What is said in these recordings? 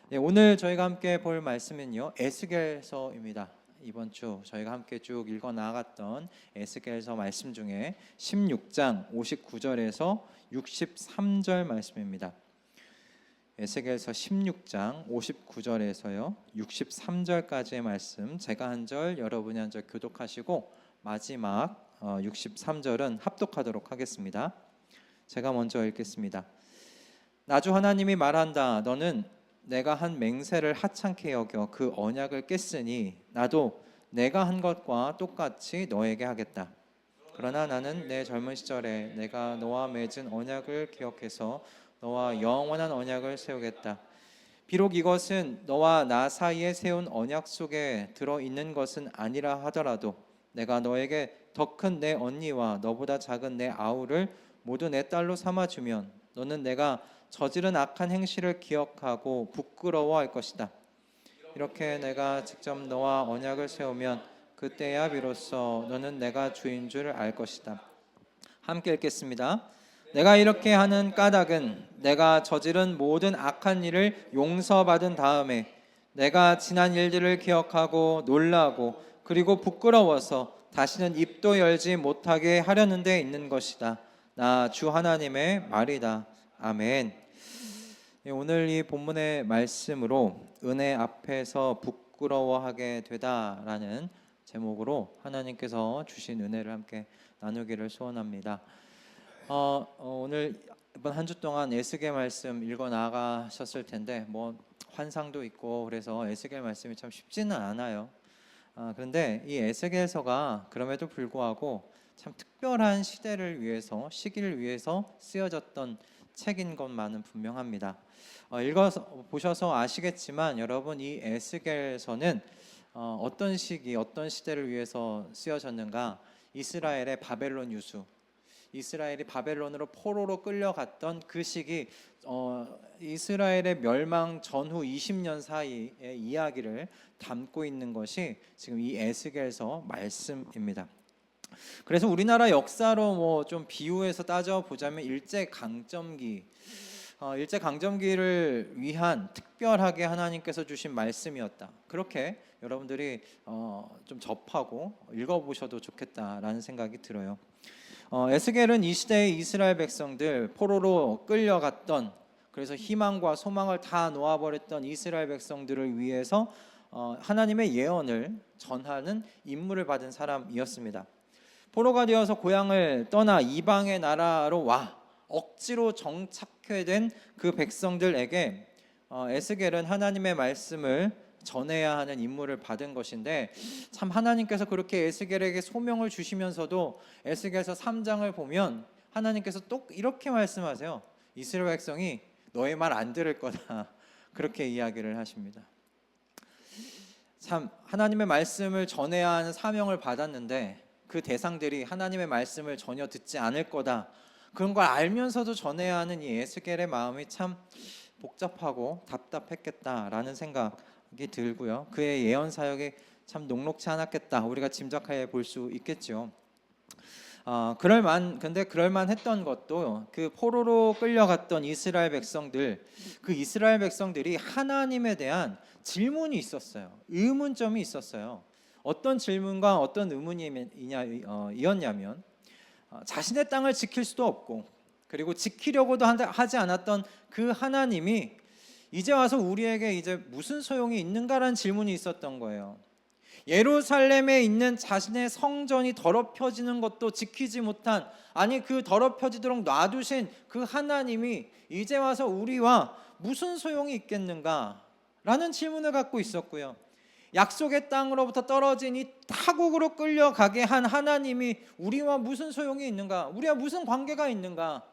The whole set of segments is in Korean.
네, 오늘 저희가 함께 볼 말씀은요, 에스겔서입니다. 이번 주 저희가 함께 쭉 읽어 나갔던 에스겔서 말씀 중에 16장 59절에서 63절 말씀입니다. 에스겔서 16장 59절에서요 63절까지의 말씀, 제가 한 절 여러분이 한 절 교독하시고 마지막 63절은 합독하도록 하겠습니다. 제가 먼저 읽겠습니다. 나 주 하나님이 말한다. 너는 내가 한 맹세를 하찮게 여겨 그 언약을 깼으니 나도 내가 한 것과 똑같이 너에게 하겠다. 그러나 나는 내 젊은 시절에 내가 너와 맺은 언약을 기억해서 너와 영원한 언약을 세우겠다. 비록 이것은 너와 나 사이에 세운 언약 속에 들어있는 것은 아니라 하더라도 내가 너에게 더 큰 내 언니와 너보다 작은 내 아우를 모두 내 딸로 삼아주면 너는 내가 저지른 악한 행실을 기억하고 부끄러워할 것이다. 이렇게 내가 직접 너와 언약을 세우면 그때야 비로소 너는 내가 주인 줄 알 것이다. 함께 읽겠습니다. 내가 이렇게 하는 까닭은 내가 저지른 모든 악한 일을 용서받은 다음에 내가 지난 일들을 기억하고 놀라고 그리고 부끄러워서 다시는 입도 열지 못하게 하려는 데 있는 것이다. 나 주 하나님의 말이다. 아멘. 오늘 이 본문의 말씀으로 은혜 앞에서 부끄러워하게 되다라는 제목으로 하나님께서 주신 은혜를 함께 나누기를 소원합니다. 오늘 이번 한 주 동안 에스겔 말씀 읽어 나가셨을 텐데 환상도 있고 그래서 에스겔 말씀이 참 쉽지는 않아요. 그런데 이 에스겔서가 그럼에도 불구하고 참 특별한 시기를 위해서 쓰여졌던 책인 것만은 분명합니다. 읽어서 보셔서 아시겠지만 여러분, 이 에스겔서는 어떤 시기, 어떤 시대를 위해서 쓰여졌는가? 이스라엘의 바벨론 유수, 이스라엘이 바벨론으로 포로로 끌려갔던 그 시기, 이스라엘의 멸망 전후 20년 사이의 이야기를 담고 있는 것이 지금 이 에스겔서 말씀입니다. 그래서 우리나라 역사로 좀 비유해서 따져보자면 일제강점기를 위한 특별하게 하나님께서 주신 말씀이었다. 그렇게 여러분들이 좀 접하고 읽어보셔도 좋겠다라는 생각이 들어요. 에스겔은 이 시대의 이스라엘 백성들, 포로로 끌려갔던, 그래서 희망과 소망을 다 놓아버렸던 이스라엘 백성들을 위해서 하나님의 예언을 전하는 임무를 받은 사람이었습니다. 포로가 되어서 고향을 떠나 이방의 나라로 와 억지로 정착해 된 그 백성들에게 에스겔은 하나님의 말씀을 전해야 하는 임무를 받은 것인데, 참 하나님께서 그렇게 에스겔에게 소명을 주시면서도 에스겔서 3장을 보면 하나님께서 또 이렇게 말씀하세요. 이스라엘 백성이 너의 말 안 들을 거다. 그렇게 이야기를 하십니다. 참 하나님의 말씀을 전해야 하는 사명을 받았는데 그 대상들이 하나님의 말씀을 전혀 듣지 않을 거다, 그런 걸 알면서도 전해야 하는 이 에스겔의 마음이 참 복잡하고 답답했겠다라는 생각이 들고요. 그의 예언 사역이 참 녹록치 않았겠다, 우리가 짐작해 볼 수 있겠죠. 근데 그럴만했던 것도 그 포로로 끌려갔던 이스라엘 백성들, 그 이스라엘 백성들이 하나님에 대한 질문이 있었어요. 의문점이 있었어요. 어떤 질문과 어떤 의문이었냐면 자신의 땅을 지킬 수도 없고 그리고 지키려고도 하지 않았던 그 하나님이 이제 와서 우리에게 이제 무슨 소용이 있는가라는 질문이 있었던 거예요. 예루살렘에 있는 자신의 성전이 더럽혀지는 것도 지키지 못한, 아니 그 더럽혀지도록 놔두신 그 하나님이 이제 와서 우리와 무슨 소용이 있겠는가 라는 질문을 갖고 있었고요. 약속의 땅으로부터 떨어진 이 타국으로 끌려가게 한 하나님이 우리와 무슨 소용이 있는가, 우리와 무슨 관계가 있는가.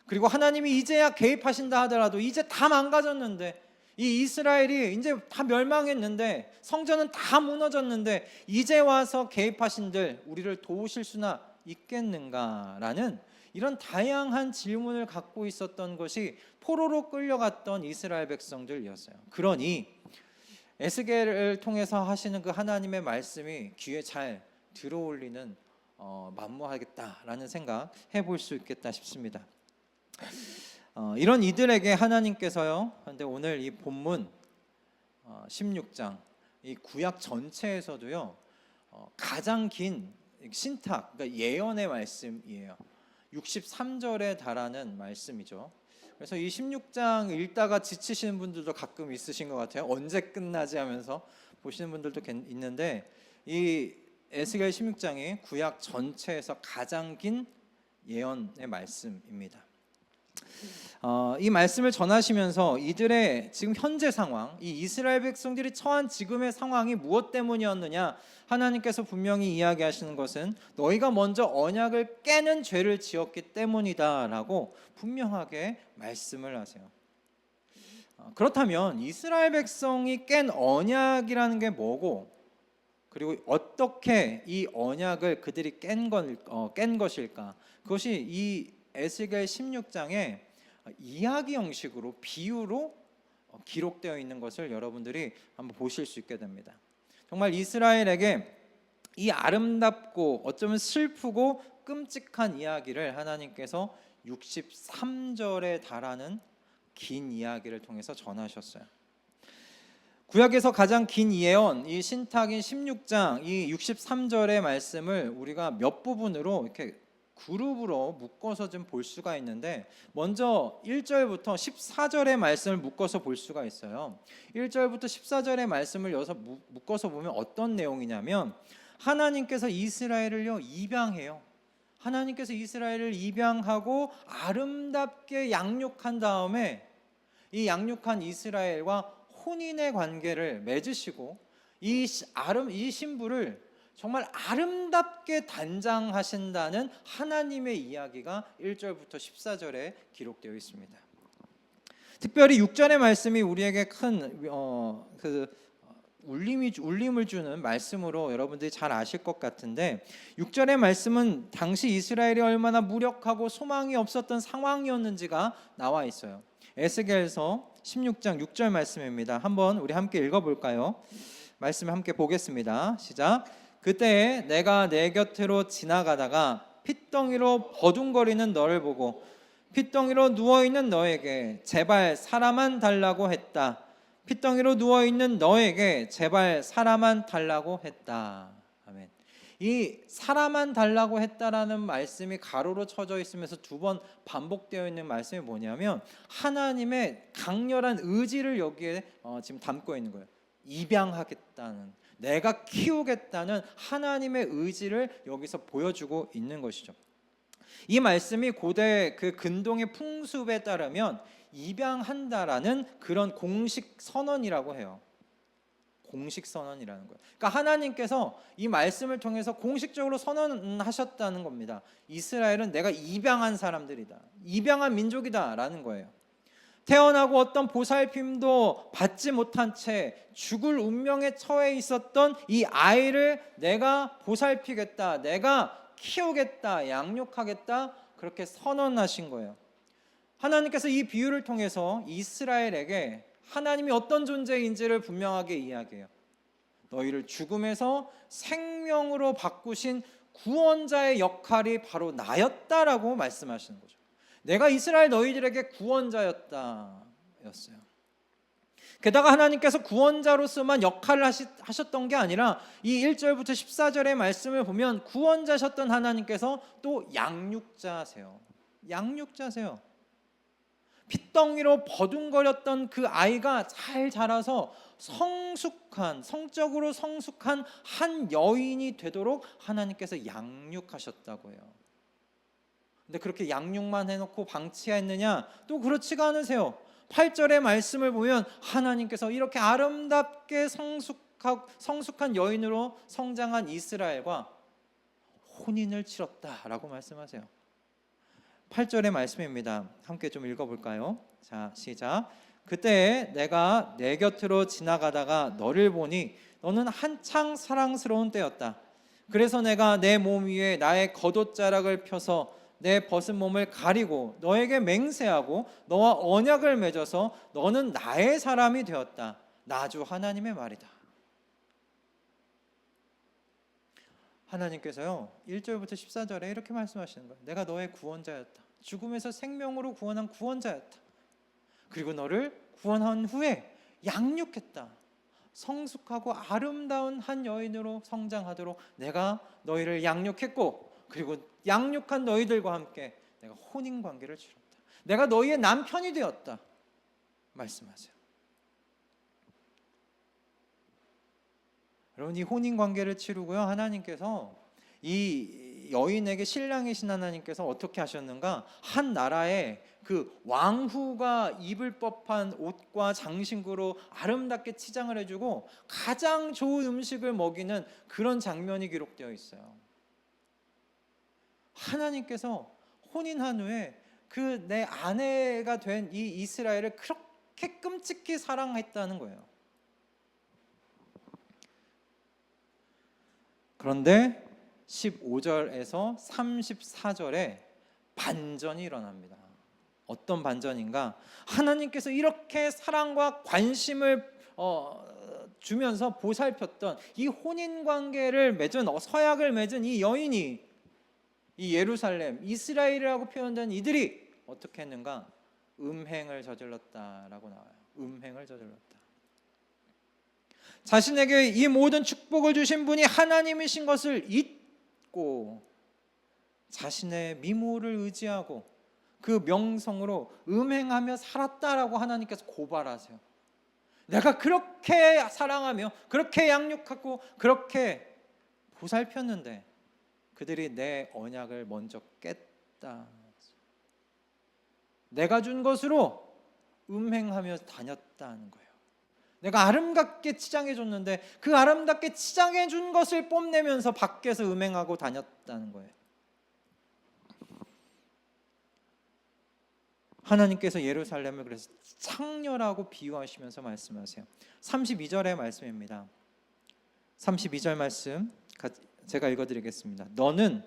그리고 하나님이 이제야 개입하신다 하더라도 이제 다 망가졌는데, 이 이스라엘이 이제 다 멸망했는데, 성전은 다 무너졌는데 이제 와서 개입하신들 우리를 도우실 수나 있겠는가라는 이런 다양한 질문을 갖고 있었던 것이 포로로 끌려갔던 이스라엘 백성들이었어요. 그러니 에스겔을 통해서 하시는 그 하나님의 말씀이 귀에 잘 들어올리는 만무하겠다라는 생각 해볼 수 있겠다 싶습니다. 이런 이들에게 하나님께서요. 근데 오늘 이 본문 16장 이 구약 전체에서도요. 가장 긴 신탁, 그러니까 예언의 말씀이에요. 63절에 달하는 말씀이죠. 그래서 이 16장 읽다가 지치시는 분들도 가끔 있으신 것 같아요. 언제 끝나지 하면서 보시는 분들도 있는데, 이 에스겔 16장이 구약 전체에서 가장 긴 예언의 말씀입니다. 이 말씀을 전하시면서 이들의 지금 현재 상황, 이 이스라엘 백성들이 처한 지금의 상황이 무엇 때문이었느냐, 하나님께서 분명히 이야기하시는 것은 너희가 먼저 언약을 깨는 죄를 지었기 때문이다 라고 분명하게 말씀을 하세요. 그렇다면 이스라엘 백성이 깬 언약이라는 게 뭐고, 그리고 어떻게 이 언약을 그들이 깬 것일까? 그것이 이 에스겔 16장에 이야기 형식으로, 비유로 기록되어 있는 것을 여러분들이 한번 보실 수 있게 됩니다. 정말 이스라엘에게 이 아름답고 어쩌면 슬프고 끔찍한 이야기를 하나님께서 63절에 달하는 긴 이야기를 통해서 전하셨어요. 구약에서 가장 긴 예언, 이 신탁인 16장, 이 63절의 말씀을 우리가 몇 부분으로 이렇게 그룹으로 묶어서 좀 볼 수가 있는데, 먼저 1절부터 14절의 말씀을 묶어서 볼 수가 있어요. 1절부터 14절의 말씀을 여기서 묶어서 보면 어떤 내용이냐면, 하나님께서 이스라엘을요 입양해요. 하나님께서 이스라엘을 입양하고 아름답게 양육한 다음에 이 양육한 이스라엘과 혼인의 관계를 맺으시고 이 신부를 정말 아름답게 단장하신다는 하나님의 이야기가 1절부터 14절에 기록되어 있습니다. 특별히 6절의 말씀이 우리에게 큰 울림을 주는 말씀으로 여러분들이 잘 아실 것 같은데, 6절의 말씀은 당시 이스라엘이 얼마나 무력하고 소망이 없었던 상황이었는지가 나와 있어요. 에스겔서 16장 6절 말씀입니다. 한번 우리 함께 읽어볼까요? 말씀을 함께 보겠습니다. 시작. 그때 내가 내 곁으로 지나가다가 핏덩이로 버둥거리는 너를 보고 핏덩이로 누워있는 너에게 제발 사람만 달라고 했다. 핏덩이로 누워있는 너에게 제발 사람만 달라고 했다. 아멘. 이 사람만 달라고 했다라는 말씀이 가로로 쳐져 있으면서 두 번 반복되어 있는 말씀이 뭐냐면, 하나님의 강렬한 의지를 여기에 지금 담고 있는 거예요. 입양하겠다는, 내가 키우겠다는 하나님의 의지를 여기서 보여주고 있는 것이죠. 이 말씀이 고대 그 근동의 풍습에 따르면 입양한다라는 그런 공식 선언이라고 해요. 공식 선언이라는 거예요. 그러니까 하나님께서 이 말씀을 통해서 공식적으로 선언하셨다는 겁니다. 이스라엘은 내가 입양한 사람들이다, 입양한 민족이다라는 거예요. 태어나고 어떤 보살핌도 받지 못한 채 죽을 운명에 처해 있었던 이 아이를 내가 보살피겠다, 내가 키우겠다, 양육하겠다, 그렇게 선언하신 거예요. 하나님께서 이 비유를 통해서 이스라엘에게 하나님이 어떤 존재인지를 분명하게 이야기해요. 너희를 죽음에서 생명으로 바꾸신 구원자의 역할이 바로 나였다라고 말씀하시는 거죠. 내가 이스라엘 너희들에게 구원자였다 였어요. 게다가 하나님께서 구원자로서만 역할을 하셨던 게 아니라 이 1절부터 14절의 말씀을 보면 구원자셨던 하나님께서 또 양육자세요. 양육자세요. 핏덩이로 버둥거렸던 그 아이가 잘 자라서 성적으로 성숙한 한 여인이 되도록 하나님께서 양육하셨다고 해요. 근데 그렇게 양육만 해놓고 방치했느냐? 또 그렇지가 않으세요. 8절의 말씀을 보면 하나님께서 이렇게 아름답게 성숙한 여인으로 성장한 이스라엘과 혼인을 치렀다라고 말씀하세요. 8절의 말씀입니다. 함께 좀 읽어볼까요? 자, 시작. 그때 내가 내 곁으로 지나가다가 너를 보니 너는 한창 사랑스러운 때였다. 그래서 내가 내 몸 위에 나의 겉옷자락을 펴서 내 벗은 몸을 가리고 너에게 맹세하고 너와 언약을 맺어서 너는 나의 사람이 되었다. 나 주 하나님의 말이다. 하나님께서요 1절부터 14절에 이렇게 말씀하시는 거예요. 내가 너의 구원자였다. 죽음에서 생명으로 구원한 구원자였다. 그리고 너를 구원한 후에 양육했다. 성숙하고 아름다운 한 여인으로 성장하도록 내가 너희를 양육했고, 그리고 양육한 너희들과 함께 내가 혼인관계를 치렀다. 내가 너희의 남편이 되었다 말씀하세요. 여러분, 이 혼인관계를 치르고요, 하나님께서 이 여인에게 신랑이신 하나님께서 어떻게 하셨는가? 한 나라의 그 왕후가 입을 법한 옷과 장신구로 아름답게 치장을 해주고 가장 좋은 음식을 먹이는 그런 장면이 기록되어 있어요. 하나님께서 혼인한 후에 그 내 아내가 된 이 이스라엘을 그렇게 끔찍히 사랑했다는 거예요. 그런데 15절에서 34절에 반전이 일어납니다. 어떤 반전인가? 하나님께서 이렇게 사랑과 관심을 주면서 보살폈던 이 혼인관계를 맺은, 서약을 맺은 이 여인이, 이 예루살렘, 이스라엘이라고 표현된 이들이 어떻게 했는가? 음행을 저질렀다라고 나와요. 음행을 저질렀다. 자신에게 이 모든 축복을 주신 분이 하나님이신 것을 잊고 자신의 미모를 의지하고 그 명성으로 음행하며 살았다라고 하나님께서 고발하세요. 내가 그렇게 사랑하며 그렇게 양육하고 그렇게 보살폈는데 그들이 내 언약을 먼저 깼다. 내가 준 것으로 음행하며 다녔다는 거예요. 내가 아름답게 치장해 줬는데 그 아름답게 치장해 준 것을 뽐내면서 밖에서 음행하고 다녔다는 거예요. 하나님께서 예루살렘을 그래서 창녀라고 비유하시면서 말씀하세요. 32절의 말씀입니다. 32절 말씀 제가 읽어드리겠습니다. 너는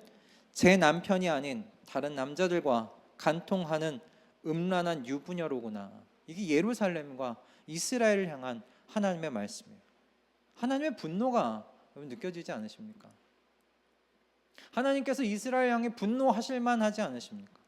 제 남편이 아닌 다른 남자들과 간통하는 음란한 유부녀로구나. 이게 예루살렘과 이스라엘을 향한 하나님의 말씀이에요. 하나님의 분노가 느껴지지 않으십니까? 하나님께서 이스라엘 향해 분노하실 만하지 않으십니까?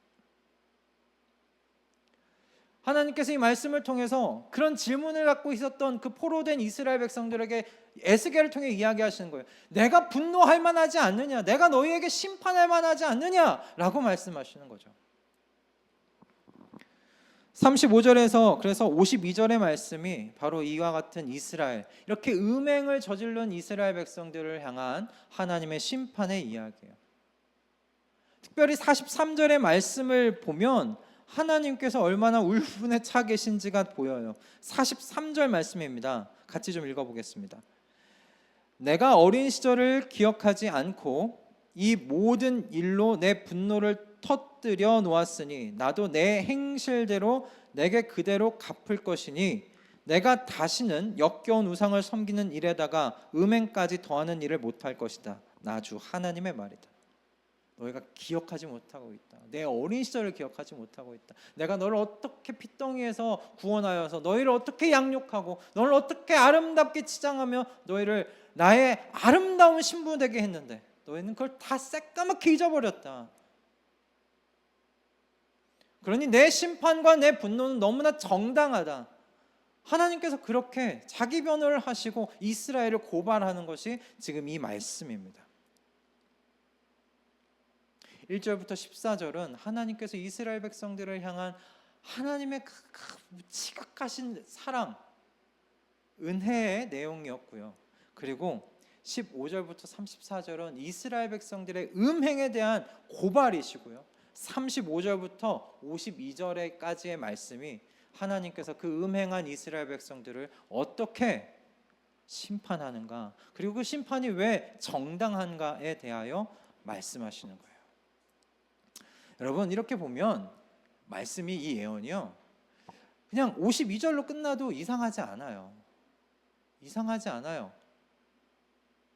하나님께서 이 말씀을 통해서 그런 질문을 갖고 있었던 그 포로된 이스라엘 백성들에게 에스겔을 통해 이야기하시는 거예요. 내가 분노할 만하지 않느냐, 내가 너희에게 심판할 만하지 않느냐라고 말씀하시는 거죠. 35절에서 그래서 52절의 말씀이 바로 이와 같은 이스라엘, 이렇게 음행을 저지른 이스라엘 백성들을 향한 하나님의 심판의 이야기예요. 특별히 43절의 말씀을 보면 하나님께서 얼마나 울분에 차 계신지가 보여요. 43절 말씀입니다. 같이 좀 읽어보겠습니다. 내가 어린 시절을 기억하지 않고 이 모든 일로 내 분노를 터뜨려 놓았으니 나도 내 행실대로 내게 그대로 갚을 것이니 내가 다시는 역겨운 우상을 섬기는 일에다가 음행까지 더하는 일을 못할 것이다. 나 주 하나님의 말이다. 너희가 기억하지 못하고 있다. 내 어린 시절을 기억하지 못하고 있다. 내가 너를 어떻게 핏덩이에서 구원하여서 너희를 어떻게 양육하고 너를 어떻게 아름답게 치장하며 너희를 나의 아름다운 신부 되게 했는데 너희는 그걸 다 새까맣게 잊어버렸다. 그러니 내 심판과 내 분노는 너무나 정당하다. 하나님께서 그렇게 자기 변호를 하시고 이스라엘을 고발하는 것이 지금 이 말씀입니다. 1절부터 14절은 하나님께서 이스라엘 백성들을 향한 하나님의 지극하신 사랑, 은혜의 내용이었고요. 그리고 15절부터 34절은 이스라엘 백성들의 음행에 대한 고발이시고요. 35절부터 52절까지의 말씀이 하나님께서 그 음행한 이스라엘 백성들을 어떻게 심판하는가, 그리고 그 심판이 왜 정당한가에 대하여 말씀하시는 거예요. 여러분, 이렇게 보면 말씀이, 이 예언이요, 그냥 52절로 끝나도 이상하지 않아요. 이상하지 않아요.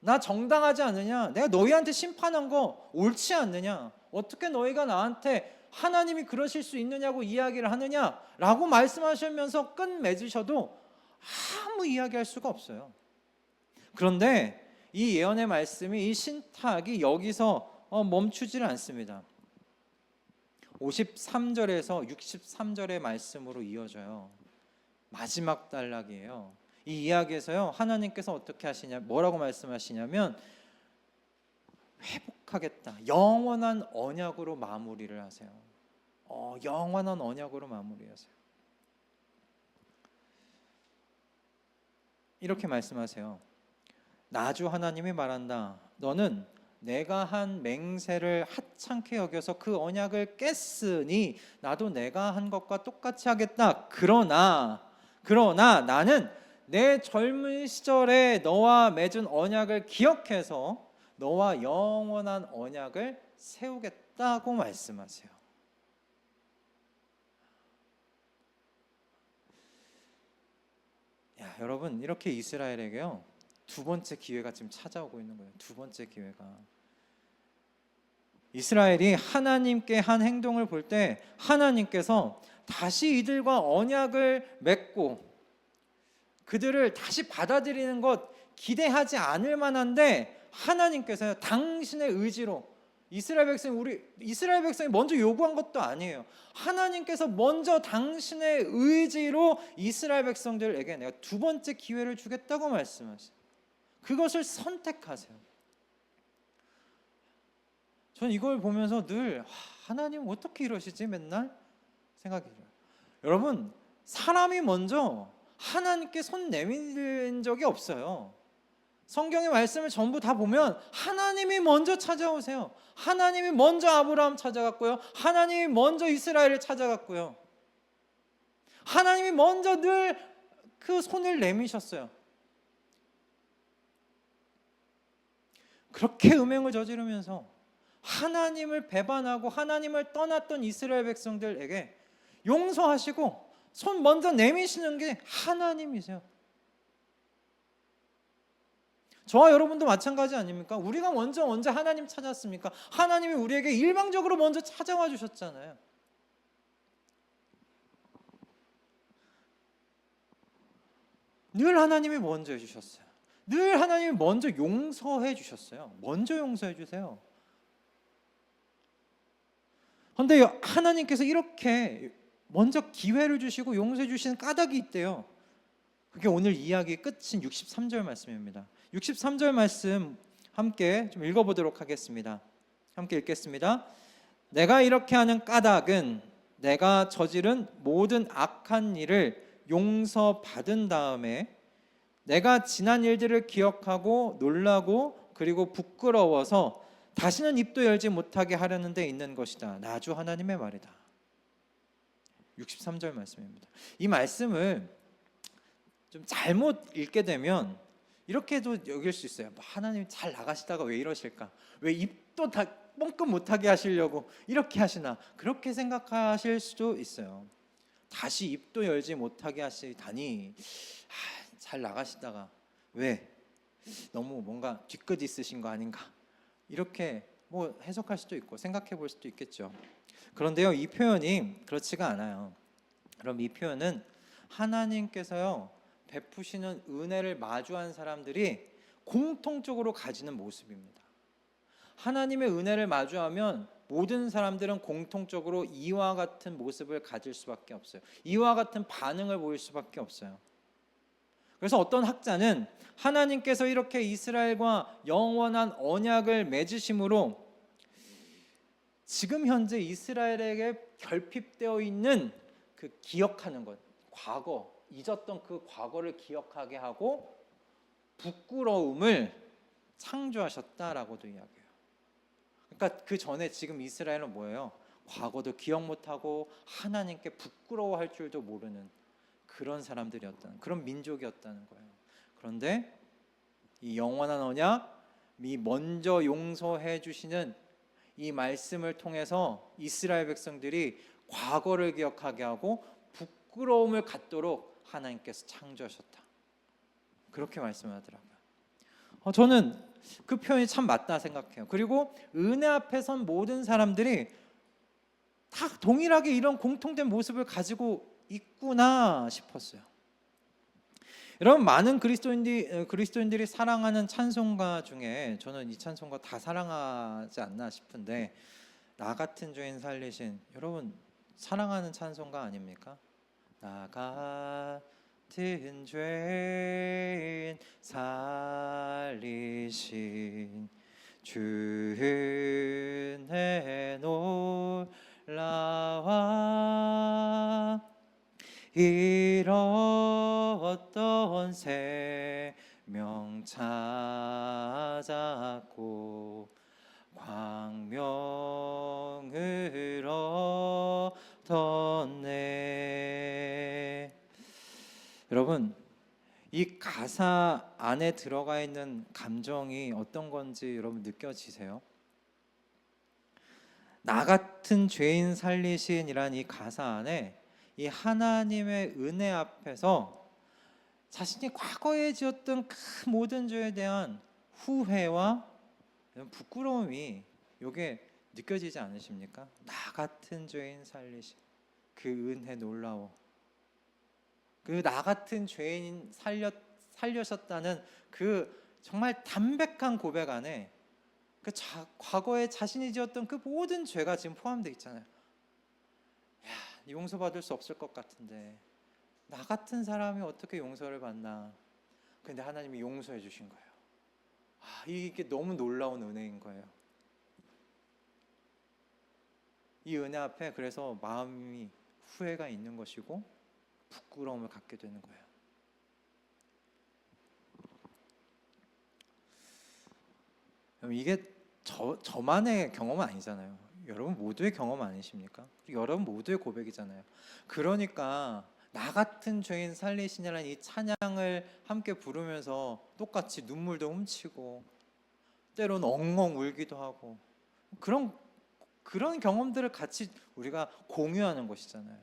나 정당하지 않느냐? 내가 너희한테 심판한 거 옳지 않느냐? 어떻게 너희가 나한테 하나님이 그러실 수 있느냐고 이야기를 하느냐라고 말씀하시면서 끝맺으셔도 아무 이야기할 수가 없어요. 그런데 이 예언의 말씀이, 이 신탁이 여기서 멈추지를 않습니다. 53절에서 63절의 말씀으로 이어져요. 마지막 단락이에요. 이 이야기에서요, 하나님께서 어떻게 하시냐, 뭐라고 말씀하시냐면 회복하겠다, 영원한 언약으로 마무리를 하세요. 영원한 언약으로 마무리하세요. 이렇게 말씀하세요. 나주 하나님이 말한다. 너는 내가 한 맹세를 하찮게 여겨서 그 언약을 깼으니 나도 내가 한 것과 똑같이 하겠다. 그러나 나는 내 젊은 시절에 너와 맺은 언약을 기억해서 너와 영원한 언약을 세우겠다고 말씀하세요. 야, 여러분, 이렇게 이스라엘에게요, 두 번째 기회가 지금 찾아오고 있는 거예요. 두 번째 기회가. 이스라엘이 하나님께 한 행동을 볼 때 하나님께서 다시 이들과 언약을 맺고 그들을 다시 받아들이는 것 기대하지 않을 만한데, 하나님께서요, 당신의 의지로 이스라엘 백성이 먼저 요구한 것도 아니에요. 하나님께서 먼저 당신의 의지로 이스라엘 백성들에게 내가 두 번째 기회를 주겠다고 말씀하세요. 그것을 선택하세요. 전 이걸 보면서 늘 하나님 어떻게 이러시지 맨날 생각이 들어요. 여러분, 사람이 먼저 하나님께 손 내민 적이 없어요. 성경의 말씀을 전부 다 보면 하나님이 먼저 찾아오세요. 하나님이 먼저 아브라함 찾아갔고요, 하나님이 먼저 이스라엘을 찾아갔고요, 하나님이 먼저 늘 그 손을 내미셨어요. 그렇게 음행을 저지르면서 하나님을 배반하고 하나님을 떠났던 이스라엘 백성들에게 용서하시고 손 먼저 내미시는 게 하나님이세요. 저와 여러분도 마찬가지 아닙니까? 우리가 먼저 언제 하나님 찾았습니까? 하나님이 우리에게 일방적으로 먼저 찾아와 주셨잖아요. 늘 하나님이 먼저 해주셨어요. 늘 하나님이 먼저 용서해 주셨어요. 먼저 용서해 주세요. 그런데 하나님께서 이렇게 먼저 기회를 주시고 용서해 주시는 까닭이 있대요. 그게 오늘 이야기의 끝인 63절 말씀입니다. 63절 말씀 함께 좀 읽어보도록 하겠습니다. 함께 읽겠습니다. 내가 이렇게 하는 까닭은 내가 저지른 모든 악한 일을 용서받은 다음에 내가 지난 일들을 기억하고 놀라고 그리고 부끄러워서 다시는 입도 열지 못하게 하려는 데 있는 것이다. 나주 하나님의 말이다. 63절 말씀입니다. 이 말씀을 좀 잘못 읽게 되면 이렇게도 여길 수 있어요. 하나님 잘 나가시다가 왜 이러실까? 왜 입도 다 뻥끗 못하게 하시려고 이렇게 하시나? 그렇게 생각하실 수도 있어요. 다시 입도 열지 못하게 하시다니, 잘 나가시다가 왜 너무 뭔가 뒤끝 있으신 거 아닌가? 이렇게 뭐 해석할 수도 있고 생각해 볼 수도 있겠죠. 그런데요, 이 표현이 그렇지가 않아요. 그럼 이 표현은 하나님께서요, 베푸시는 은혜를 마주한 사람들이 공통적으로 가지는 모습입니다. 하나님의 은혜를 마주하면 모든 사람들은 공통적으로 이와 같은 모습을 가질 수밖에 없어요. 이와 같은 반응을 보일 수밖에 없어요. 그래서 어떤 학자는 하나님께서 이렇게 이스라엘과 영원한 언약을 맺으심으로 지금 현재 이스라엘에게 결핍되어 있는 그 기억하는 것, 과거, 잊었던 그 과거를 기억하게 하고 부끄러움을 창조하셨다라고도 이야기해요. 그러니까 그 전에 지금 이스라엘은 뭐예요? 과거도 기억 못하고 하나님께 부끄러워할 줄도 모르는 그런 사람들이었다는, 그런 민족이었다는 거예요. 그런데 이 영원한 언약, 이 먼저 용서해 주시는 이 말씀을 통해서 이스라엘 백성들이 과거를 기억하게 하고 부끄러움을 갖도록 하나님께서 창조하셨다. 그렇게 말씀하더라고요. 저는 그 표현이 참 맞다 생각해요. 그리고 은혜 앞에 선 모든 사람들이 다 동일하게 이런 공통된 모습을 가지고 있구나 싶었어요. 여러분, 많은 그리스도인들이 사랑하는 찬송가 중에 저는 이 찬송가 다 사랑하지 않나 싶은데, 나 같은 죄인 살리신, 여러분 사랑하는 찬송가 아닙니까? 나 같은 죄인 살리신 주은혜 놀라와 잃었던 생명 찾았고 광명을 얻었네. 여러분, 이 가사 안에 들어가 있는 감정이 어떤 건지 여러분 느껴지세요? 나 같은 죄인 살리신이란 이 가사 안에 이 하나님의 은혜 앞에서 자신이 과거에 지었던 그 모든 죄에 대한 후회와 부끄러움이 요게 느껴지지 않으십니까? 나 같은 죄인 살리신 그 은혜 놀라워. 그 나 같은 죄인 살려셨다는 그 정말 담백한 고백 안에 그 과거에 자신이 지었던 그 모든 죄가 지금 포함되어 있잖아요. 야, 용서받을 수 없을 것 같은데 나 같은 사람이 어떻게 용서를 받나. 근데 하나님이 용서해 주신 거예요. 이게 너무 놀라운 은혜인 거예요. 이 은혜 앞에 그래서 마음이 후회가 있는 것이고 부끄러움을 갖게 되는 거예요. 이게 저만의 경험은 아니잖아요. 여러분 모두의 경험 아니십니까? 여러분 모두의 고백이잖아요. 그러니까 나 같은 죄인 살리시냐라는 이 찬양을 함께 부르면서 똑같이 눈물도 훔치고 때로는 엉엉 울기도 하고 그런 경험들을 같이 우리가 공유하는 것이잖아요.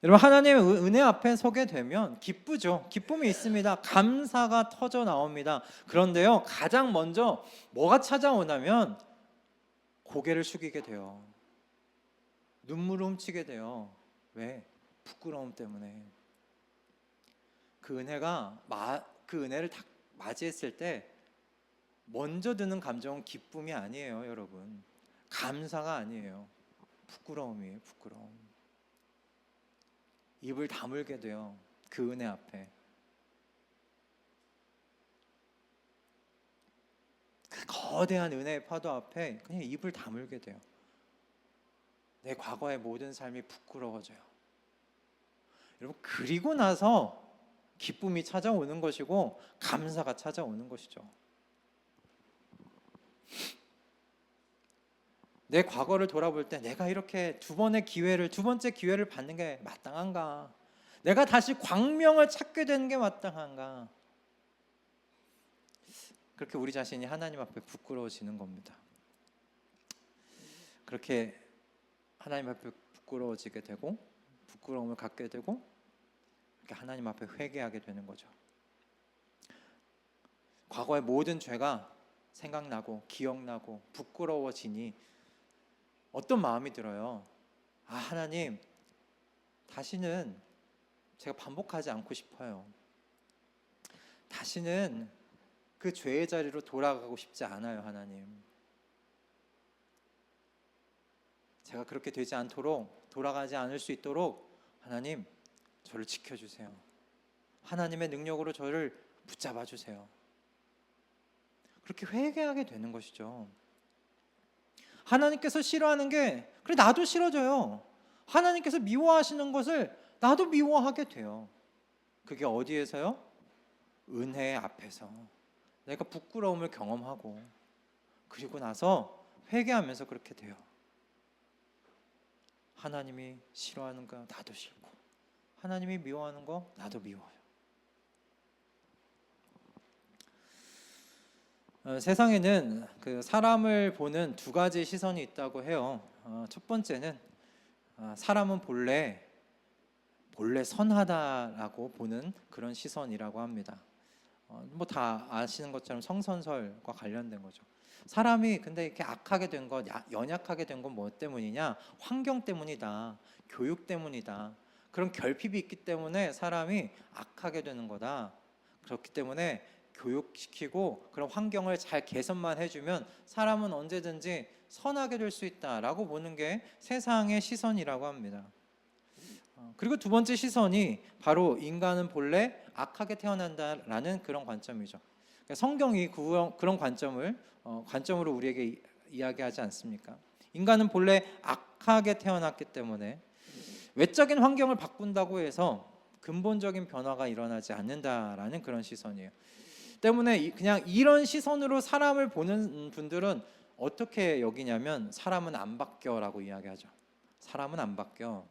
여러분 하나님의 은혜 앞에 서게 되면 기쁘죠. 기쁨이 있습니다. 감사가 터져 나옵니다. 그런데요, 가장 먼저 뭐가 찾아오냐면 고개를 숙이게 돼요. 눈물을 훔치게 돼요. 왜? 부끄러움 때문에. 그 은혜를 딱 맞이했을 때 먼저 드는 감정은 기쁨이 아니에요, 여러분. 감사가 아니에요. 부끄러움이에요, 부끄러움. 입을 다물게 돼요. 그 은혜 앞에. 그 거대한 은혜의 파도 앞에 그냥 입을 다물게 돼요. 내 과거의 모든 삶이 부끄러워져요. 여러분, 그리고 나서 기쁨이 찾아오는 것이고 감사가 찾아오는 것이죠. 내 과거를 돌아볼 때 내가 이렇게 두 번째 기회를 받는 게 마땅한가? 내가 다시 광명을 찾게 되는 게 마땅한가? 그렇게 우리 자신이 하나님 앞에 부끄러워지는 겁니다. 그렇게 하나님 앞에 부끄러워지게 되고 부끄러움을 갖게 되고 이렇게 하나님 앞에 회개하게 되는 거죠. 과거의 모든 죄가 생각나고 기억나고 부끄러워지니 어떤 마음이 들어요? 하나님, 다시는 제가 반복하지 않고 싶어요. 다시는 그 죄의 자리로 돌아가고 싶지 않아요, 하나님. 제가 그렇게 되지 않도록, 돌아가지 않을 수 있도록 하나님, 저를 지켜주세요. 하나님의 능력으로 저를 붙잡아 주세요. 그렇게 회개하게 되는 것이죠. 하나님께서 싫어하는 게 그래 나도 싫어져요. 하나님께서 미워하시는 것을 나도 미워하게 돼요. 그게 어디에서요? 은혜 앞에서 내가 부끄러움을 경험하고 그리고 나서 회개하면서 그렇게 돼요. 하나님이 싫어하는 거 나도 싫고 하나님이 미워하는 거 나도 미워요. 세상에는 그 사람을 보는 두 가지 시선이 있다고 해요. 첫 번째는 사람은 본래 선하다라고 보는 그런 시선이라고 합니다. 뭐 다 아시는 것처럼 성선설과 관련된 거죠. 사람이 근데 이렇게 악하게 된 것, 연약하게 된 건 뭐 때문이냐? 환경 때문이다. 교육 때문이다. 그런 결핍이 있기 때문에 사람이 악하게 되는 거다. 그렇기 때문에 교육시키고 그런 환경을 잘 개선만 해주면 사람은 언제든지 선하게 될 수 있다라고 보는 게 세상의 시선이라고 합니다. 그리고 두 번째 시선이 바로 인간은 본래 악하게 태어난다라는 그런 관점이죠. 그러니까 성경이 그런 관점으로 우리에게 이야기하지 않습니까? 인간은 본래 악하게 태어났기 때문에 외적인 환경을 바꾼다고 해서 근본적인 변화가 일어나지 않는다라는 그런 시선이에요. 때문에 그냥 이런 시선으로 사람을 보는 분들은 어떻게 여기냐면 사람은 안 바뀌어라고 이야기하죠. 사람은 안 바뀌어.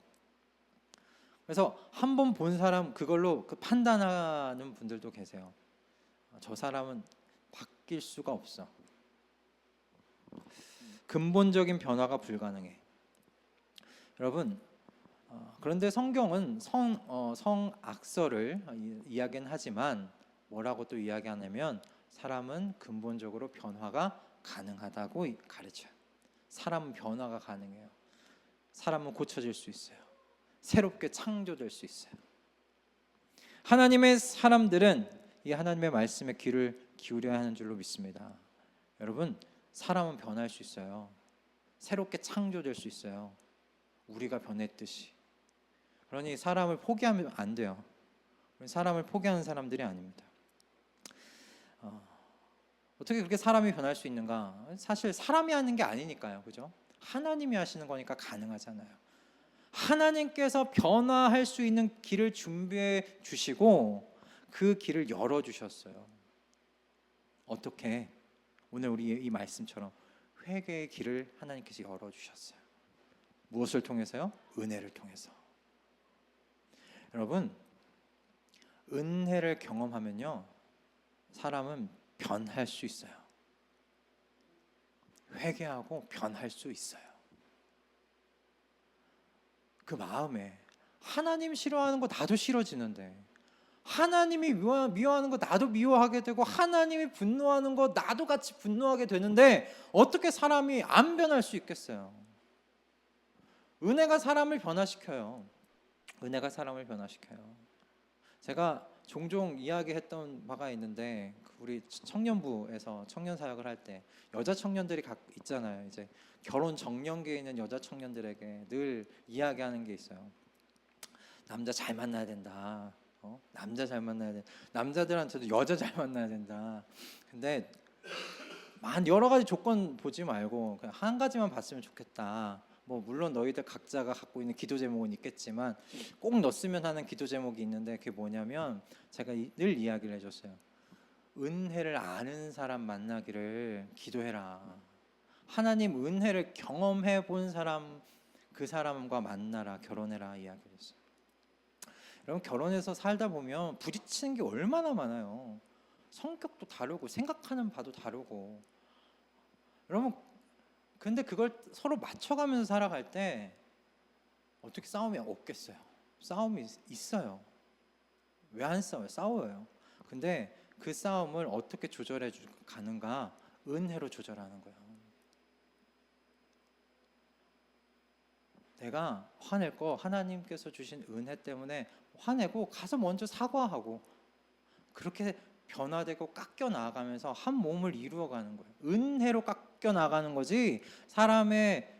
그래서 한 번 본 사람 그걸로 판단하는 분들도 계세요. 저 사람은 바뀔 수가 없어. 근본적인 변화가 불가능해. 여러분, 그런데 성경은 성악설을 이야기는 하지만 뭐라고 또 이야기하냐면 사람은 근본적으로 변화가 가능하다고 가르쳐요. 사람은 변화가 가능해요. 사람은 고쳐질 수 있어요. 새롭게 창조될 수 있어요. 하나님의 사람들은 이 하나님의 말씀에 귀를 기울여야 하는 줄로 믿습니다. 여러분, 사람은 변할 수 있어요. 새롭게 창조될 수 있어요. 우리가 변했듯이. 그러니 사람을 포기하면 안 돼요. 사람을 포기하는 사람들이 아닙니다. 어떻게 그렇게 사람이 변할 수 있는가? 사실 사람이 하는 게 아니니까요, 그죠? 하나님이 하시는 거니까 가능하잖아요. 하나님께서 변화할 수 있는 길을 준비해 주시고 그 길을 열어 주셨어요. 어떻게? 오늘 우리 이 말씀처럼 회개의 길을 하나님께서 열어 주셨어요. 무엇을 통해서요? 은혜를 통해서. 여러분, 은혜를 경험하면요, 사람은 변할 수 있어요. 회개하고 변할 수 있어요. 그 마음에 하나님 싫어하는 거 나도 싫어지는데, 하나님이 미워하는 거 나도 미워하게 되고, 하나님이 분노하는 거 나도 같이 분노하게 되는데 어떻게 사람이 안 변할 수 있겠어요? 은혜가 사람을 변화시켜요. 은혜가 사람을 변화시켜요. 제가 종종 이야기했던 바가 있는데, 우리 청년부에서 청년 사역을 할 때 여자 청년들이 있잖아요. 이제 결혼 정년기에 있는 여자 청년들에게 늘 이야기하는 게 있어요. 남자 잘 만나야 된다. 남자 잘 만나야 돼. 남자들한테도 여자 잘 만나야 된다. 근데 여러 가지 조건 보지 말고 그냥 한 가지만 봤으면 좋겠다. 뭐 물론 너희들 각자가 갖고 있는 기도 제목은 있겠지만 꼭 넣었으면 하는 기도 제목이 있는데, 그게 뭐냐면 제가 늘 이야기를 해줬어요. 은혜를 아는 사람 만나기를 기도해라. 하나님 은혜를 경험해 본 사람, 그 사람과 만나라, 결혼해라 이야기를 했어요. 여러분, 결혼해서 살다 보면 부딪히는 게 얼마나 많아요. 성격도 다르고 생각하는 바도 다르고. 여러분, 근데 그걸 서로 맞춰가면서 살아갈 때 어떻게 싸움이 없겠어요? 싸움이 있어요. 왜 안 싸워요? 싸워요. 근데 그 싸움을 어떻게 조절해 가는가? 은혜로 조절하는 거예요. 내가 화낼 거 하나님께서 주신 은혜 때문에 화내고 가서 먼저 사과하고, 그렇게 변화되고 깎여 나아가면서 한 몸을 이루어가는 거예요. 은혜로 깎여 나가는 거지, 사람의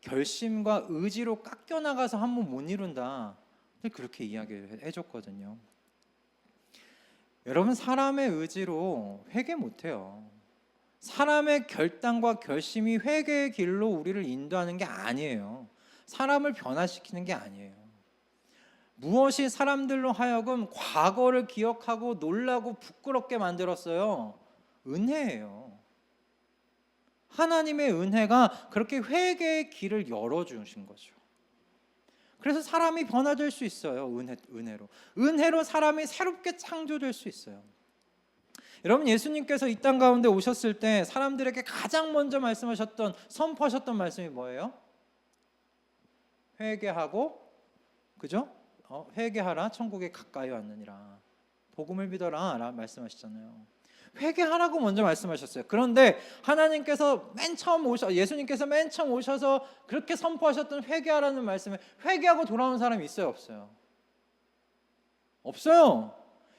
결심과 의지로 깎여 나가서 한 몸 못 이룬다. 그렇게 이야기를 해줬거든요. 여러분, 사람의 의지로 회개 못해요. 사람의 결단과 결심이 회개의 길로 우리를 인도하는 게 아니에요. 사람을 변화시키는 게 아니에요. 무엇이 사람들로 하여금 과거를 기억하고 놀라고 부끄럽게 만들었어요? 은혜예요. 하나님의 은혜가 그렇게 회개의 길을 열어주신 거죠. 그래서 사람이 변화될 수 있어요. 은혜로 사람이 새롭게 창조될 수 있어요. 여러분, 예수님께서 이 땅 가운데 오셨을 때 사람들에게 가장 먼저 선포하셨던 말씀이 뭐예요? 회개하고, 그죠? 회개하라, 천국에 가까이 왔느니라. 복음을 믿어라 라고 말씀하시잖아요. 회개하라고 먼저 말씀하셨어요. 그런데 예수님께서 맨 처음 오셔서 그렇게 선포하셨던 회개하라는 말씀에 회개하고 돌아온 사람이 있어요, 없어요? 없어요.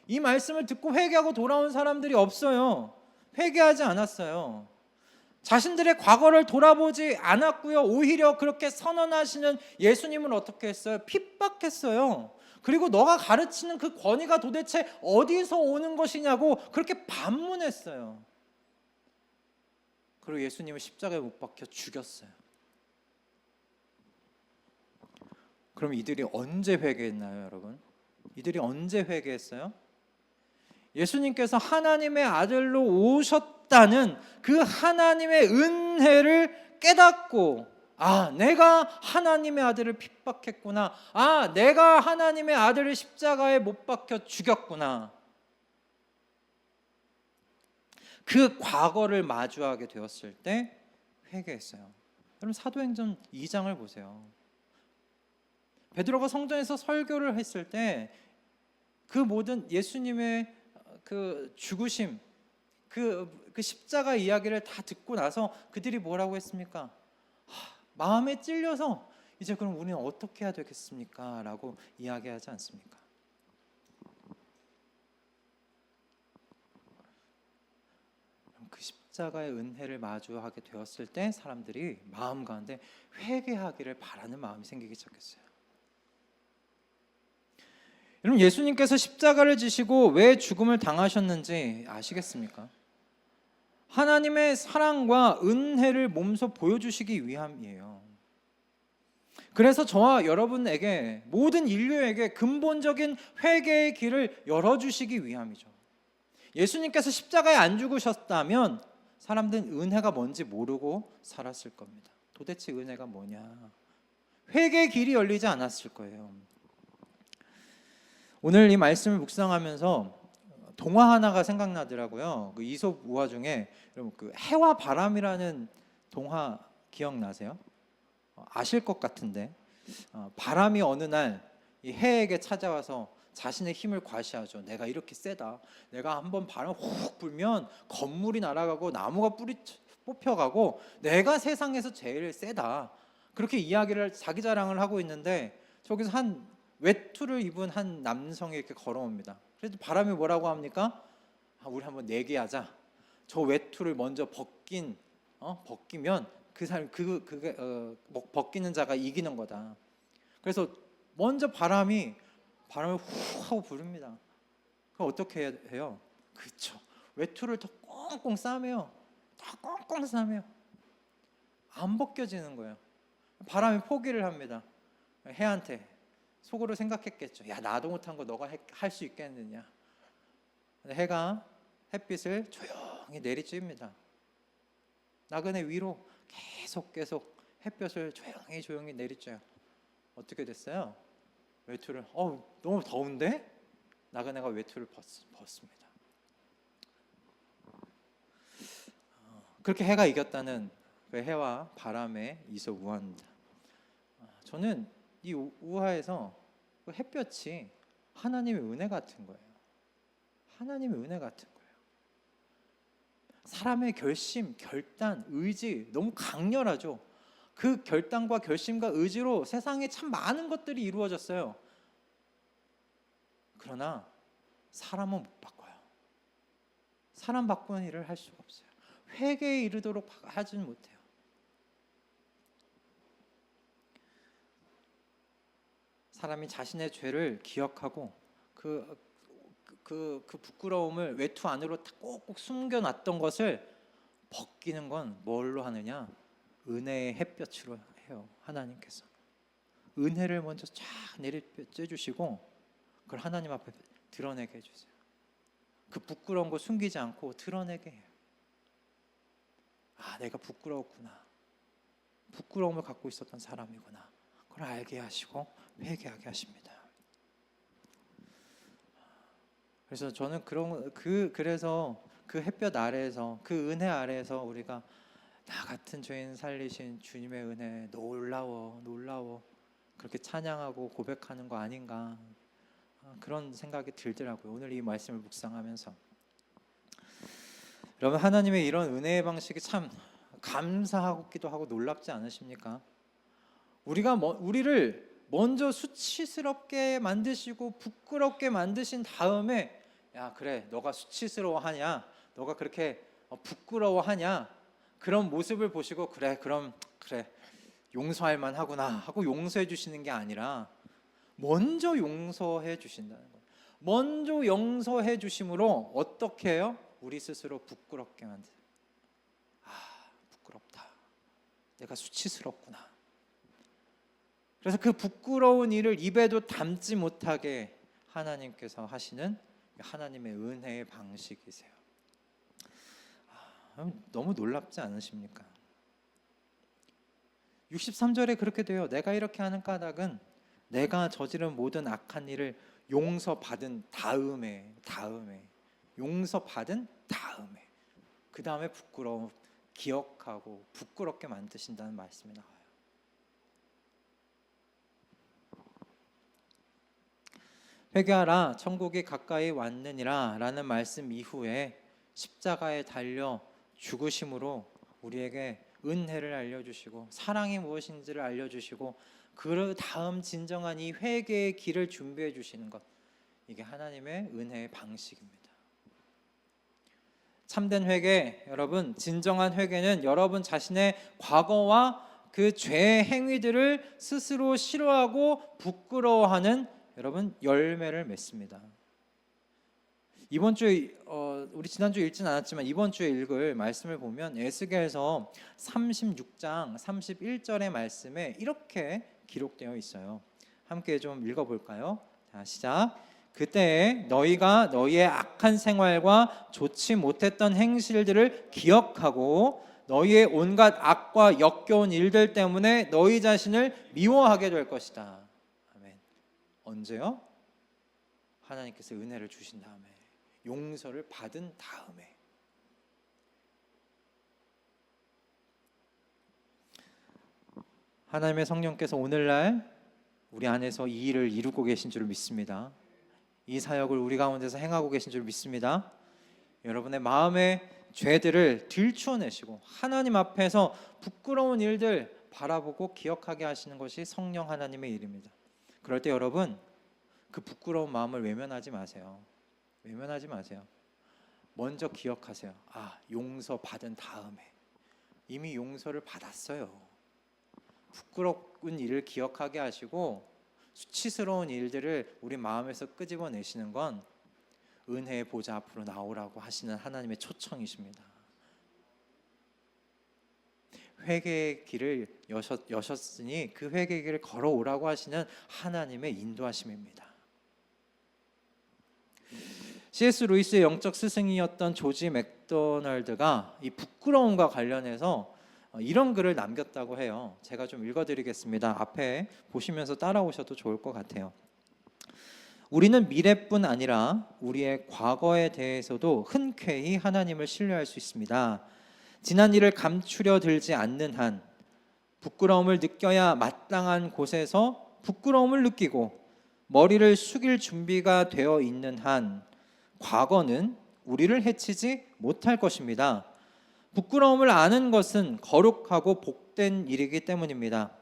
이 말씀을 듣고 회개하고 돌아온 사람들이 없어요. 회개하지 않았어요. 자신들의 과거를 돌아보지 않았고요. 오히려 그렇게 선언하시는 예수님은 어떻게 했어요? 핍박했어요. 그리고 너가 가르치는 그 권위가 도대체 어디서 오는 것이냐고 그렇게 반문했어요. 그리고 예수님을 십자가에 못 박혀 죽였어요. 그럼 이들이 언제 회개했나요, 여러분? 이들이 언제 회개했어요? 예수님께서 하나님의 아들로 오셨다는 그 하나님의 은혜를 깨닫고, 아, 내가 하나님의 아들을 핍박했구나. 아, 내가 하나님의 아들을 십자가에 못 박혀 죽였구나. 그 과거를 마주하게 되었을 때 회개했어요. 여러분, 사도행전 2장을 보세요. 베드로가 성전에서 설교를 했을 때 그 모든 예수님의 그 죽으심, 그 십자가 이야기를 다 듣고 나서 그들이 뭐라고 했습니까? 마음에 찔려서 이제 그럼 우리는 어떻게 해야 되겠습니까? 라고 이야기하지 않습니까? 그 십자가의 은혜를 마주하게 되었을 때 사람들이 마음 가운데 회개하기를 바라는 마음이 생기기 시작했어요. 여러분, 예수님께서 십자가를 지시고 왜 죽음을 당하셨는지 아시겠습니까? 하나님의 사랑과 은혜를 몸소 보여주시기 위함이에요. 그래서 저와 여러분에게, 모든 인류에게 근본적인 회개의 길을 열어주시기 위함이죠. 예수님께서 십자가에 안 죽으셨다면 사람들은 은혜가 뭔지 모르고 살았을 겁니다. 도대체 은혜가 뭐냐? 회개의 길이 열리지 않았을 거예요. 오늘 이 말씀을 묵상하면서 동화 하나가 생각나더라고요. 그 이솝 우화 중에 여러분 그 해와 바람이라는 동화 기억나세요? 아실 것 같은데, 바람이 어느 날 이 해에게 찾아와서 자신의 힘을 과시하죠. 내가 이렇게 세다. 내가 한번 바람 훅 불면 건물이 날아가고 나무가 뿌리 뽑혀가고 내가 세상에서 제일 세다. 그렇게 이야기를, 자기 자랑을 하고 있는데 저기서 한 외투를 입은 한 남성이 이렇게 걸어옵니다. 그래도 바람이 뭐라고 합니까? 우리 한번 내기하자. 저 외투를 먼저 벗기면 그 사람 벗기는 자가 이기는 거다. 그래서 먼저 바람을 후 하고 부릅니다. 그럼 어떻게 해요? 그렇죠. 외투를 더 꽁꽁 싸매요. 더 꽁꽁 싸매요. 안 벗겨지는 거예요. 바람이 포기를 합니다. 해한테 속으로 생각했겠죠. 야, 나도 못한 거 너가 할 수 있겠느냐. 해가 햇빛을 조용히 내리쬐입니다. 나그네 위로 계속 햇볕을 조용히 내리쬐요. 어떻게 됐어요? 외투를 너무 더운데? 나그네가 외투를 벗습니다. 그렇게 해가 이겼다는 그 해와 바람의 이솝 우화입니다. 저는 이 우화에서 그 햇볕이 하나님의 은혜 같은 거예요. 하나님의 은혜 같은 거예요. 사람의 결심, 결단, 의지 너무 강렬하죠. 그 결단과 결심과 의지로 세상에 참 많은 것들이 이루어졌어요. 그러나 사람은 못 바꿔요. 사람 바꾸는 일을 할 수가 없어요. 회개에 이르도록 하지는 못해요. 사람이 자신의 죄를 기억하고 그 부끄러움을 외투 안으로 꼭꼭 숨겨놨던 것을 벗기는 건 뭘로 하느냐? 은혜의 햇볕으로 해요. 하나님께서 은혜를 먼저 쫙 내려쬐주시고 그걸 하나님 앞에 드러내게 해주세요. 그 부끄러운 거 숨기지 않고 드러내게 해요. 아, 내가 부끄러웠구나. 부끄러움을 갖고 있었던 사람이구나. 그걸 알게 하시고 회개하게 하십니다. 그래서 저는 그래서 그 햇볕 아래에서, 그 은혜 아래에서 우리가 나 같은 죄인 살리신 주님의 은혜 놀라워 그렇게 찬양하고 고백하는 거 아닌가, 그런 생각이 들더라고요. 오늘 이 말씀을 묵상하면서. 여러분, 하나님의 이런 은혜의 방식이 참 감사하기도 하고 놀랍지 않으십니까? 우리를 먼저 수치스럽게 만드시고 부끄럽게 만드신 다음에, 야, 그래, 너가 수치스러워하냐, 너가 그렇게 부끄러워하냐, 그런 모습을 보시고 그래 용서할 만하구나 하고 용서해 주시는 게 아니라 먼저 용서해 주신다는 거예요. 먼저 용서해 주심으로 어떻게 해요? 우리 스스로 부끄럽게 만들. 부끄럽다. 내가 수치스럽구나. 그래서 그 부끄러운 일을 입에도 담지 못하게 하나님께서 하시는 하나님의 은혜의 방식이세요. 너무 놀랍지 않으십니까? 63절에 그렇게 돼요. 내가 이렇게 하는 까닭은 내가 저지른 모든 악한 일을 용서받은 다음에 용서받은 다음에 그 다음에 부끄러움 기억하고 부끄럽게 만드신다는 말씀이 나와요. 회개하라 천국이 가까이 왔느니라 라는 말씀 이후에 십자가에 달려 죽으심으로 우리에게 은혜를 알려주시고 사랑이 무엇인지를 알려주시고 그 다음 진정한 이 회개의 길을 준비해 주시는 것, 이게 하나님의 은혜의 방식입니다. 참된 회개, 여러분, 진정한 회개는 여러분 자신의 과거와 그 죄의 행위들을 스스로 싫어하고 부끄러워하는 여러분 열매를 맺습니다. 이번 주에 우리 지난주에 읽진 않았지만 이번 주에 읽을 말씀을 보면 에스겔서 36장 31절의 말씀에 이렇게 기록되어 있어요. 함께 좀 읽어볼까요? 자, 시작. 그때 너희가 너희의 악한 생활과 좋지 못했던 행실들을 기억하고 너희의 온갖 악과 역겨운 일들 때문에 너희 자신을 미워하게 될 것이다. 아멘. 언제요? 하나님께서 은혜를 주신 다음에, 용서를 받은 다음에. 하나님의 성령께서 오늘날 우리 안에서 이 일을 이루고 계신 줄 믿습니다. 이 사역을 우리 가운데서 행하고 계신 줄 믿습니다. 여러분의 마음의 죄들을 들추어내시고 하나님 앞에서 부끄러운 일들 바라보고 기억하게 하시는 것이 성령 하나님의 일입니다. 그럴 때 여러분, 그 부끄러운 마음을 외면하지 마세요. 외면하지 마세요. 먼저 기억하세요. 용서 받은 다음에 이미 용서를 받았어요. 부끄러운 일을 기억하게 하시고 수치스러운 일들을 우리 마음에서 끄집어내시는 건 은혜의 보좌 앞으로 나오라고 하시는 하나님의 초청이십니다. 회개의 길을 여셨으니 그 회개의 길을 걸어오라고 하시는 하나님의 인도하심입니다. C.S. 루이스의 영적 스승이었던 조지 맥도널드가 이 부끄러움과 관련해서 이런 글을 남겼다고 해요. 제가 좀 읽어드리겠습니다. 앞에 보시면서 따라오셔도 좋을 것 같아요. 우리는 미래뿐 아니라 우리의 과거에 대해서도 흔쾌히 하나님을 신뢰할 수 있습니다. 지난 일을 감추려 들지 않는 한 부끄러움을 느껴야 마땅한 곳에서 부끄러움을 느끼고 머리를 숙일 준비가 되어 있는 한 과거는 우리를 해치지 못할 것입니다. 부끄러움을 아는 것은 거룩하고 복된 일이기 때문입니다.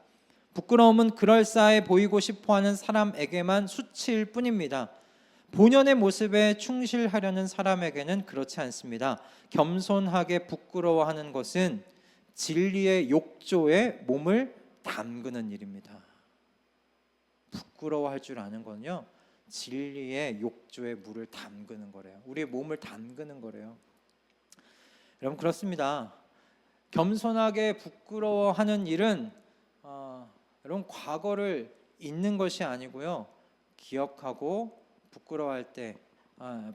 부끄러움은 그럴싸해 보이고 싶어하는 사람에게만 수치일 뿐입니다. 본연의 모습에 충실하려는 사람에게는 그렇지 않습니다. 겸손하게 부끄러워하는 것은 진리의 욕조에 몸을 담그는 일입니다. 부끄러워할 줄 아는 건요, 진리의 욕조에 물을 담그는 거래요. 우리의 몸을 담그는 거래요. 여러분, 그렇습니다. 겸손하게 부끄러워하는 일은 여러분 과거를 잊는 것이 아니고요, 기억하고 부끄러워할 때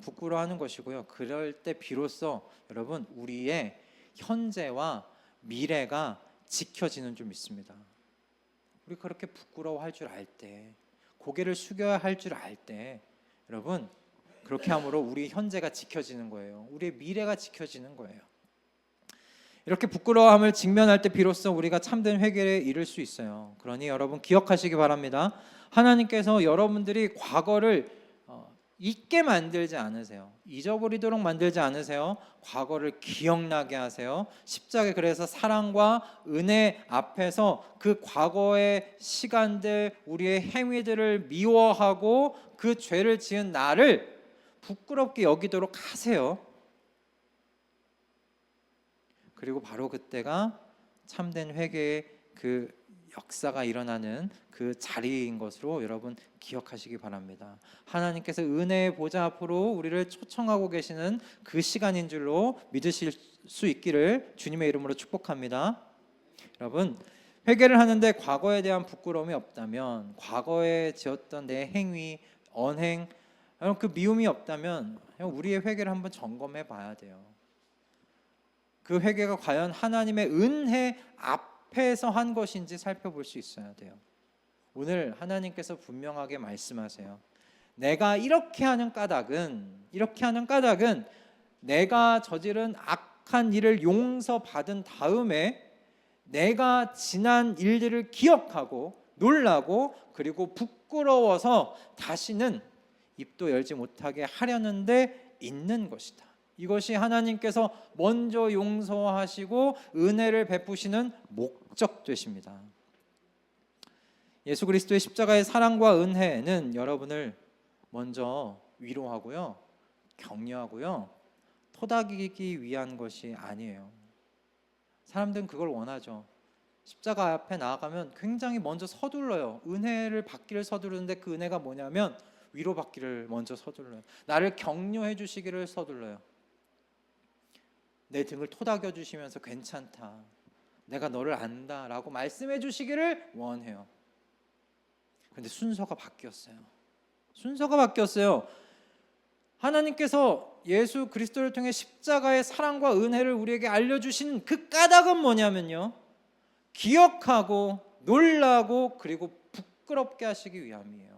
부끄러워하는 것이고요. 그럴 때 비로소 여러분 우리의 현재와 미래가 지켜지는 줄 믿습니다. 우리 그렇게 부끄러워할 줄 알 때, 고개를 숙여야 할 줄 알 때, 여러분 그렇게 함으로 우리 현재가 지켜지는 거예요. 우리의 미래가 지켜지는 거예요. 이렇게 부끄러움을 직면할 때 비로소 우리가 참된 회개에 이를 수 있어요. 그러니 여러분 기억하시기 바랍니다. 하나님께서 여러분들이 과거를 잊게 만들지 않으세요. 잊어버리도록 만들지 않으세요. 과거를 기억나게 하세요. 십자가에 그래서 사랑과 은혜 앞에서 그 과거의 시간들, 우리의 행위들을 미워하고 그 죄를 지은 나를 부끄럽게 여기도록 하세요. 그리고 바로 그때가 참된 회개의 그 역사가 일어나는 그 자리인 것으로 여러분 기억하시기 바랍니다. 하나님께서 은혜의 보좌 앞으로 우리를 초청하고 계시는 그 시간인 줄로 믿으실 수 있기를 주님의 이름으로 축복합니다. 여러분, 회개를 하는데 과거에 대한 부끄러움이 없다면, 과거에 지었던 내 행위, 언행, 그 미움이 없다면 우리의 회개를 한번 점검해 봐야 돼요. 그 회개가 과연 하나님의 은혜 앞에서 한 것인지 살펴볼 수 있어야 돼요. 오늘 하나님께서 분명하게 말씀하세요. 내가 이렇게 하는 까닭은 내가 저지른 악한 일을 용서받은 다음에 내가 지난 일들을 기억하고 놀라고 그리고 부끄러워서 다시는 입도 열지 못하게 하려는 데 있는 것이다. 이것이 하나님께서 먼저 용서하시고 은혜를 베푸시는 목적 되십니다. 예수 그리스도의 십자가의 사랑과 은혜는 여러분을 먼저 위로하고요, 격려하고요, 토닥이기 위한 것이 아니에요. 사람들은 그걸 원하죠. 십자가 앞에 나아가면 굉장히 먼저 서둘러요. 은혜를 받기를 서두르는데 그 은혜가 뭐냐면 위로받기를 먼저 서둘러요. 나를 격려해 주시기를 서둘러요. 내 등을 토닥여 주시면서 괜찮다, 내가 너를 안다 라고 말씀해 주시기를 원해요. 그런데 순서가 바뀌었어요. 하나님께서 예수 그리스도를 통해 십자가의 사랑과 은혜를 우리에게 알려주신 그 까닭은 뭐냐면요, 기억하고 놀라고 그리고 부끄럽게 하시기 위함이에요.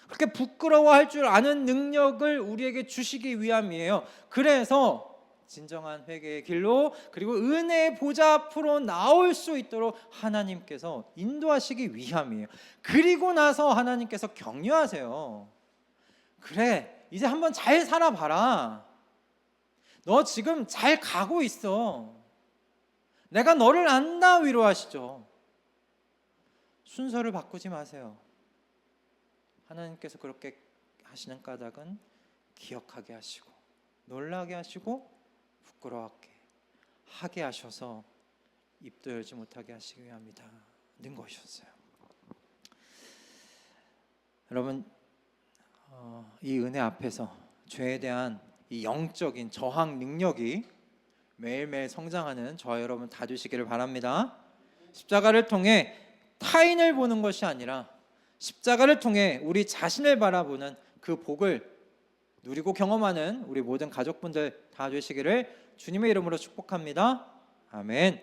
그렇게 부끄러워할 줄 아는 능력을 우리에게 주시기 위함이에요. 그래서 진정한 회개의 길로 그리고 은혜의 보좌 앞으로 나올 수 있도록 하나님께서 인도하시기 위함이에요. 그리고 나서 하나님께서 격려하세요. 그래, 이제 한번 잘 살아봐라. 너 지금 잘 가고 있어. 내가 너를 안다 위로하시죠. 순서를 바꾸지 마세요. 하나님께서 그렇게 하시는 까닭은 기억하게 하시고 놀라게 하시고 부끄러워하게 하게 하셔서 입도 열지 못하게 하시기 위함이다 는 것이었어요. 여러분, 이 은혜 앞에서 죄에 대한 이 영적인 저항 능력이 매일매일 성장하는 저와 여러분 다 되시기를 바랍니다. 십자가를 통해 타인을 보는 것이 아니라 십자가를 통해 우리 자신을 바라보는 그 복을 누리고 경험하는 우리 모든 가족분들 다 되시기를 주님의 이름으로 축복합니다. 아멘.